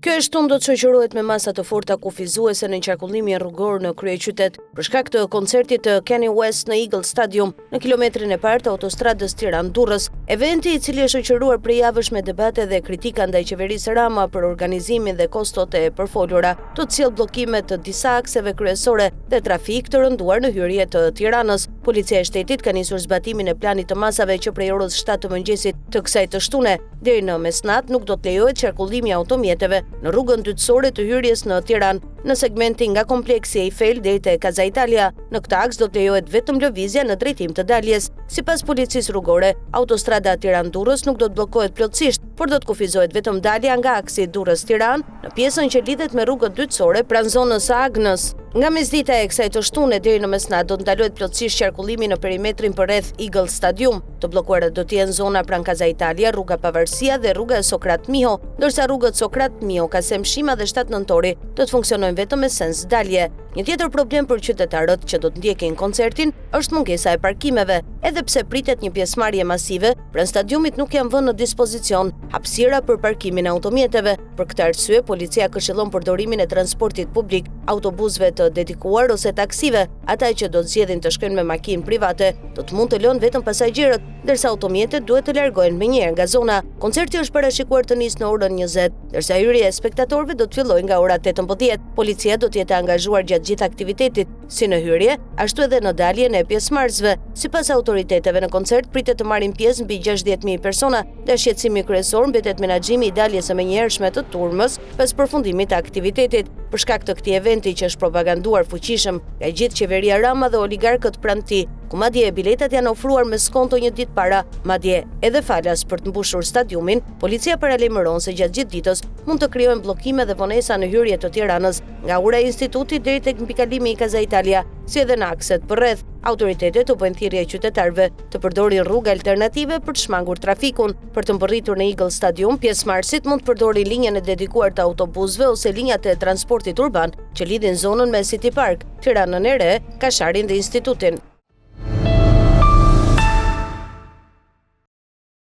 Kjo e shtunë do të shoqërohet me masa të forta kufizuese në qarkullimin rrugor në kryeqytet për shkak të koncertit të Kanye West në Eagle Stadium në kilometrin e parë të autostradës Tiranë-Durrës, eventi i cili është shoqëruar prej javësh me debate dhe kritika ndaj qeverisë Rama për organizimin dhe kostot e përfolura, do të sjellë bllokime të disa akseve kryesore dhe trafik të rënduar në hyrje të Tiranës. Policia e shtetit ka nisur zbatimin e planit të masave që prej orës 7 të mëngjesit të kësaj të shtune deri në mesnatë nuk do të lejohet qarkullimi i automjeteve në rrugën dytësore të hyrjes në Tiranë, në segmentin nga kompleksi Eiffel deri te Casa Italia. Në këtë aks do të lejohet vetëm lëvizja në drejtim të daljes. Sipas policisë rrugore, autostrada Tiranë-Durrës nuk do të bllokohet plotësisht, por do të kufizohet vetëm dalja nga aksi Durrës-Tiranë në pjesën që lidhet me rrugën dytësore pranë zonës së Agnës. Nga mesdita e kësaj të shtune deri në mesnatë do të ndalohet plotësisht qarkullimi në perimetrin përreth Eagle Stadium. Të bllokuara do të jenë zona pranë Casa Italia, rruga Pavarësia dhe rruga Sokrat Miho, ndërsa rrugët Sokrat Miho, Kasem Shima dhe 7 Nëntori do të funksionojnë vetëm me sens dalje. Një tjetër problem për qytetarët që do të ndjekin koncertin është mungesa e parkimeve. Edhe pse pritet një pjesëmarrje masive, pranë stadiumit nuk janë vënë në dispozicion hapësira për parkimin e automjeteve. Për këtë arsye, policia këshillon përdorimin e transportit publik, autobusëve të dedikuar ose taksive. Ata që do të zgjedhin të shkojnë me makinë private do të mund të lënë vetëm pasagjerët, ndërsa automjetet duhet të largohen menjëherë nga zona. Koncerti është parashikuar të nisë në orën 20, ndërsa hyrja e spektatorëve do të fillojë nga ora 18. Policia do të jetë angazhuar gjatë gjithë aktivitetit, si në hyrje, ashtu edhe në daljen e pjesëmarrësve. Sipas autoriteteve, në koncert pritet të marrin pjesë mbi 60.000 persona dhe shqetësimi kryesor mbetet menaxhimi i daljes së menjëhershme të turmës pas përfundimit të aktivitetit. Për shkak të këtij eventi që është propaganduar fuqishëm nga gjithë qeveria Rama dhe oligarkët pranë tij, ku madje biletat janë ofruar me skonto një ditë para, madje edhe falas për të mbushur stadiumin, policia paralajmëron se gjatë gjithë ditës mund të krijohen bllokime dhe vonesa në hyrje të Tiranës, nga ura e institutit deri tek mbikalimi i Casa Italia, si edhe në akset përreth. Autoritetet u bëjnë thirrje qytetarëve të përdorin rrugë alternative për të shmangur trafikun. Për të mbërritur në Eagle Stadium, pjesëmarrësit mund të përdorin linjën e dedikuar të autobusëve ose linjat e transportit urban që lidhin zonën me City Park, Tiranën e Re, Kasharin dhe Institutin.